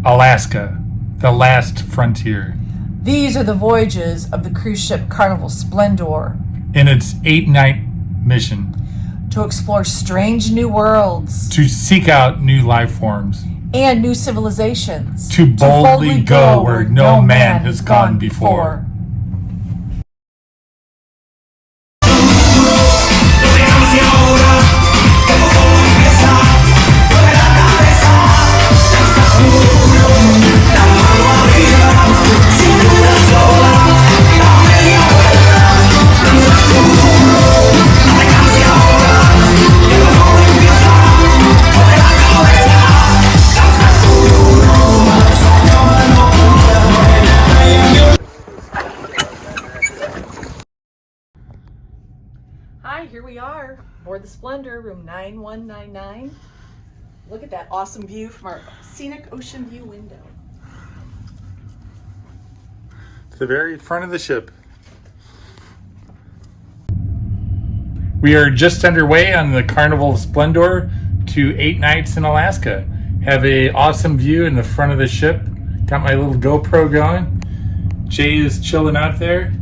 Alaska, the last frontier. These are the voyages of the cruise ship Carnival Splendor. In its 8-night mission. To explore strange new worlds. To seek out new life forms. And new civilizations. To boldly go where no man has gone before. Hi, here we are, aboard the Splendor, room 9199. Look at that awesome view from our scenic ocean view window. To the very front of the ship. We are just underway on the Carnival Splendor to 8 nights in Alaska. Have a awesome view in the front of the ship. Got my little GoPro going. Jay is chilling out there.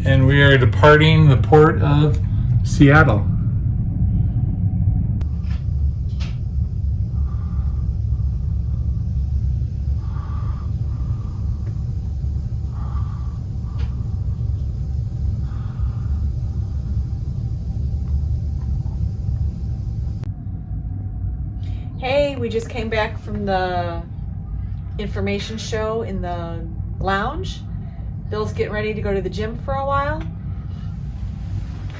And we are departing the port of Seattle. Hey, we just came back from the information show in the lounge. Bill's getting ready to go to the gym for a while.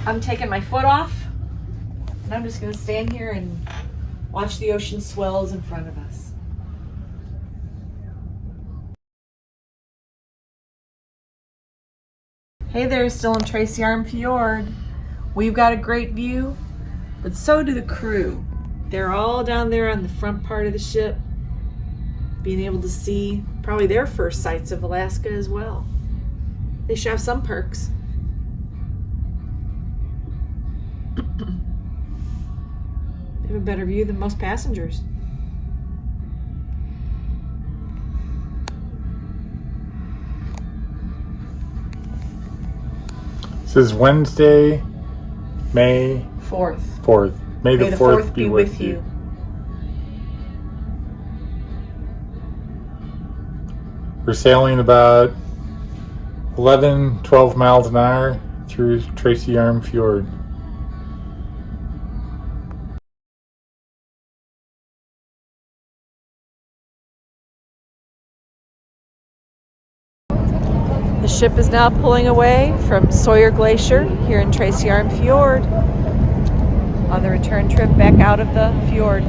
I'm taking my foot off, and I'm just going to stand here and watch the ocean swells in front of us. Hey there, still in Tracy Arm Fjord. We've got a great view, but so do the crew. They're all down there on the front part of the ship, being able to see probably their first sights of Alaska as well. They should have some perks. They have a better view than most passengers. This is Wednesday, May 4th. May the 4th be with you. We're sailing about 12 miles an hour through Tracy Arm Fjord. The ship is now pulling away from Sawyer Glacier here in Tracy Arm Fjord on the return trip back out of the fjord.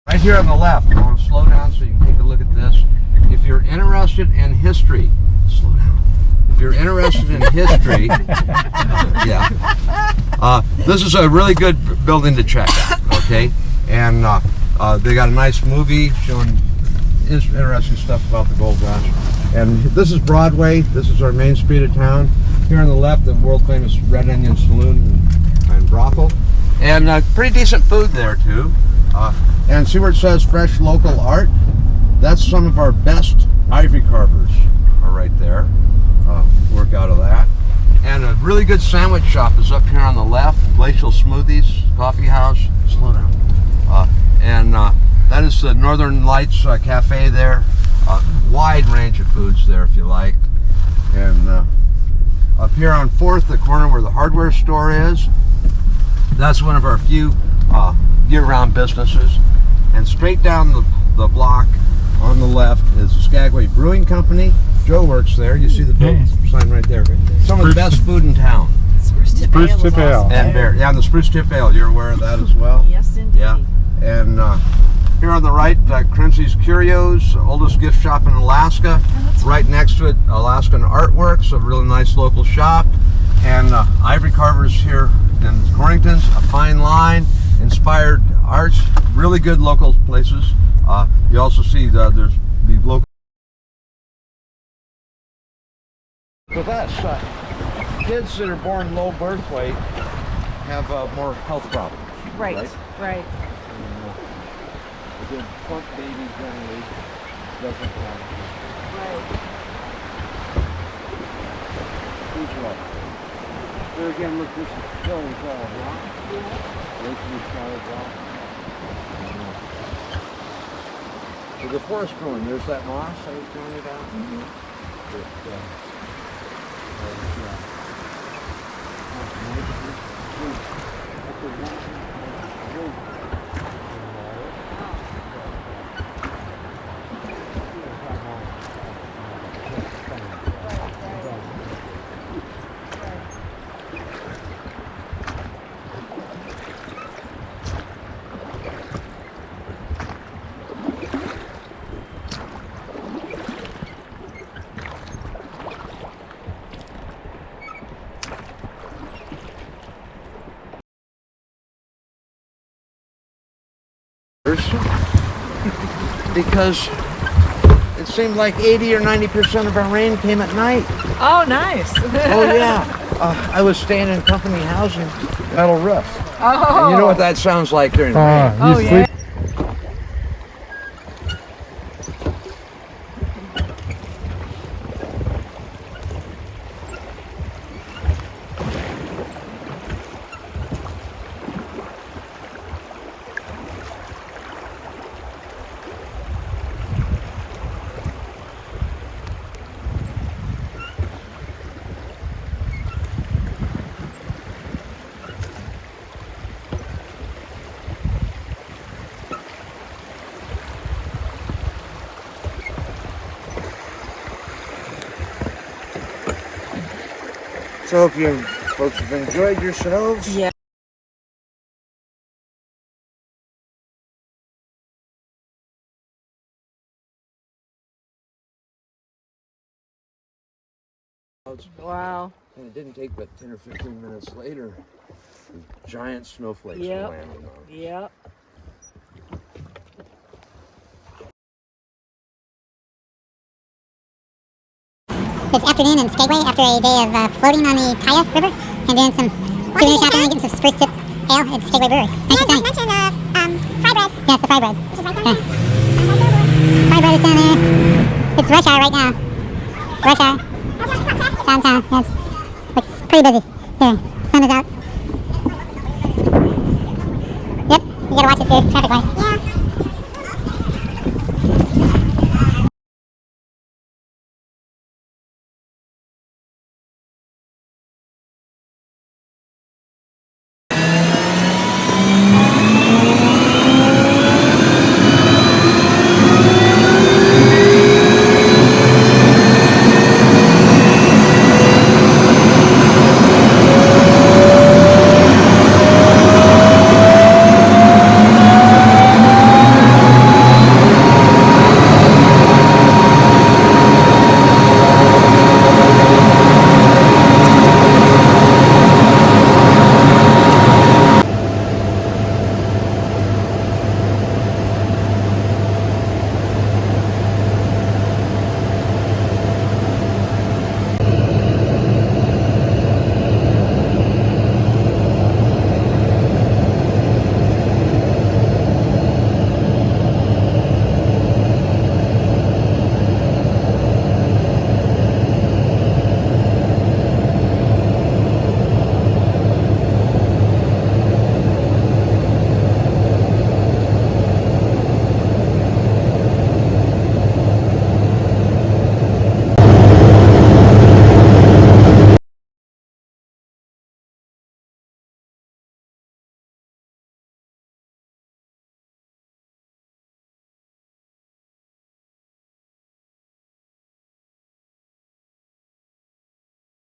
Right here on the left, I want to slow down so you can take a look at this. If you're interested in history, slow down. If you're interested in history, this is a really good building to check out, okay? And they got a nice movie showing interesting stuff about the gold rush. And this is Broadway. This is our main street of town. Here on the left, the world famous Red Onion Saloon and brothel. And pretty decent food there too. And see where it says fresh local art? That's some of our best ivory carvers are right there. Work out of that. And a really good sandwich shop is up here on the left. Glacial Smoothies Coffee House. Slow down. That is the Northern Lights Cafe there. Wide range of foods there if you like. And Up here on 4th, the corner where the hardware store is, that's one of our few year-round businesses. And straight down the block on the left is the Skagway Brewing Company. Joe works there. You see the sign right there. Some of the best food in town. Spruce Tip Ale. And beer. Yeah, and the Spruce Tip Ale. You're aware of that as well? Yes, indeed. Yeah. And here on the right, Crimsey's Curios, oldest gift shop in Alaska. Right next to it, Alaskan Artworks, a really nice local shop. And Ivory Carvers here in Corrington's, a fine line, inspired arts, really good local places. You also see there's the local. With us, kids that are born low birth weight have more health problems. Right. A good plump baby generally doesn't have. Right. Who's right? There again, look, this is Kelly's rock. This is Kelly's rock. So the forest growing, there's that moss I was telling you about. Because it seemed like 80 or 90% of our rain came at night. Oh, nice. Oh yeah, I was staying in company housing, metal roof. Oh. And you know what that sounds like during the rain. Oh, yeah. So if you folks have enjoyed yourselves. Yeah. Wow. And it didn't take but 10 or 15 minutes later, giant snowflakes were landing on us. Yep. It's afternoon in Skagway after a day of floating on the Kaya River and doing some souvenir shopping and getting some Spruce Tip Ale at Skagway Brewery. Thank you, Sonny. Mention fry bread. Yes, the fry bread. Which is right there. Okay. Fry bread is down there. It's rush hour right now. Rush hour. Downtown, yes. It's pretty busy. Here, sun is out. Yep, you gotta watch it here, traffic light. Yeah.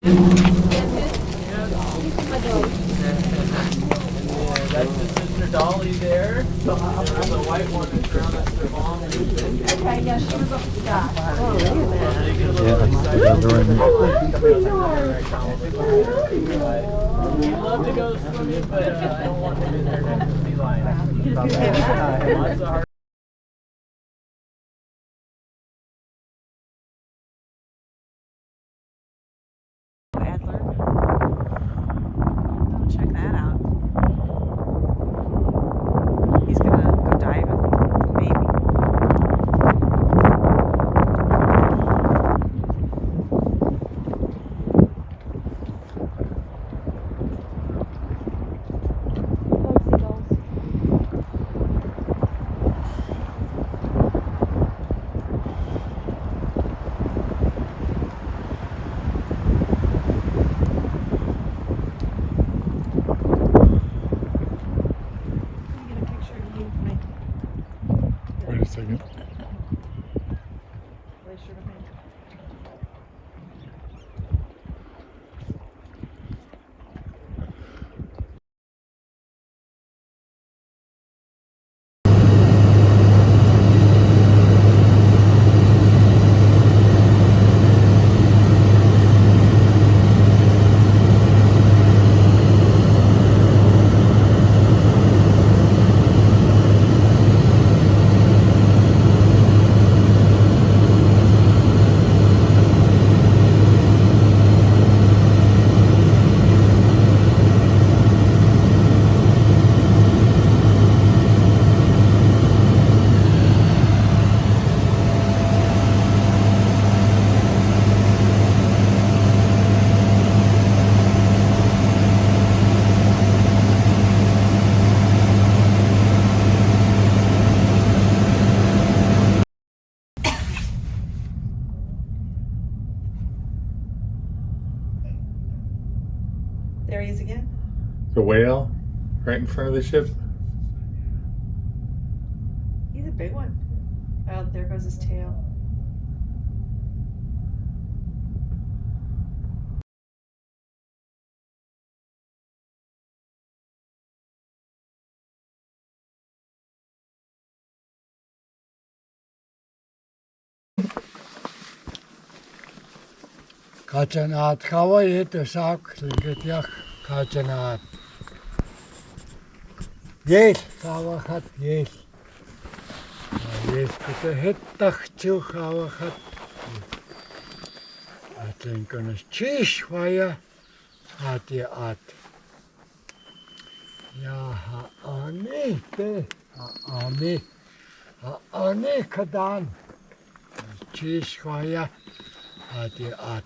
That's his sister Dolly there. There's a white one that's around, that's their mom. Okay, yeah, she was up to Scott. Oh, They get a little excited. He'd love to go swimming, but I don't want him in there next to me like lots of hard. Adler. Oh, check that out. He's gonna go diving, maybe. Wait a second. There he is again. The whale right in front of the ship. He's a big one. Oh, there goes his tail. Kaçanaat kavayı tüsak lingetyak kaçanaat. Yel kavahat yel. Yel kute hettakçu kavahat. Atlinkonas çiş vaya hati at. Ya ha ani te ha ani ha ani kadan. Çiş vaya hati at.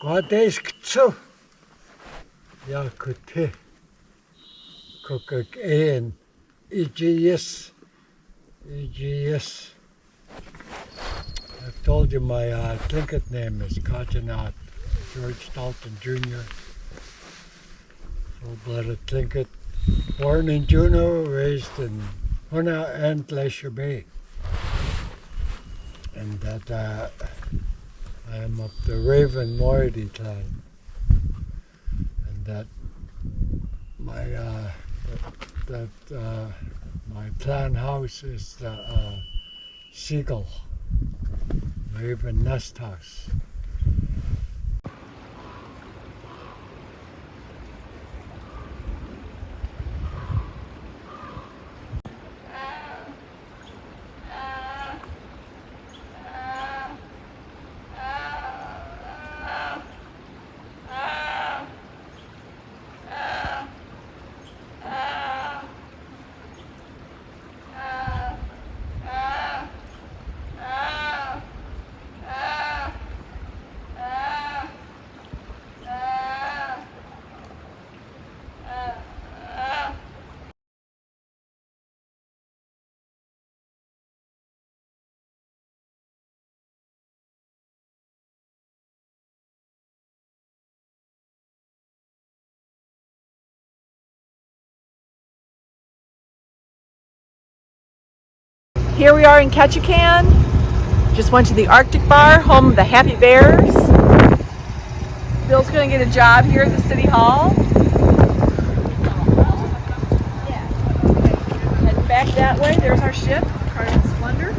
Guadeskzu ja kute kokak en EGS. I've told you my Tlingit name is Kajanat George Dalton Jr. Full-blooded Tlingit, born in Juneau, raised in Huna and Glacier Bay, and that I am of the Raven Moiety clan, and that my my clan house is the Seagull Raven Nest House. Here we are in Ketchikan, just went to the Arctic Bar, home of the Happy Bears. Bill's gonna get a job here at the City Hall. Head back that way, there's our ship, Carnival Splendor.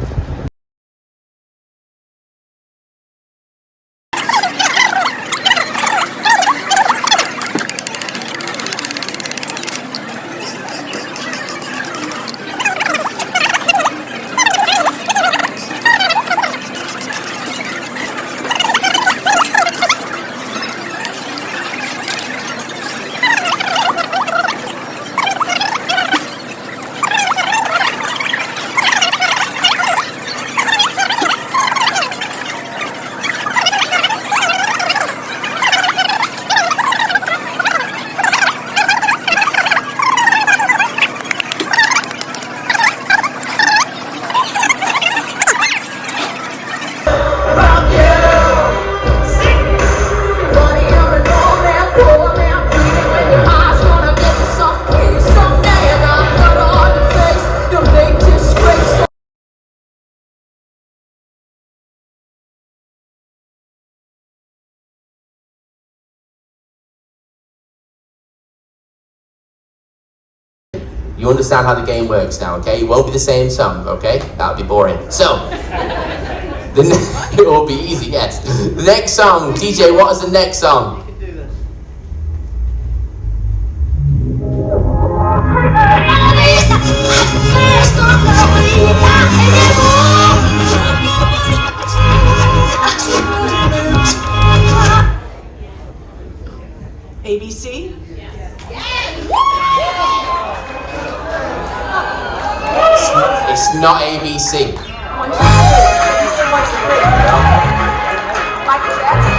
You understand how the game works now, okay? It won't be the same song, okay? That would be boring. So, it will be easy, yes. The next song, DJ, what is the next song? ABC? It's not ABC. Michael Jackson.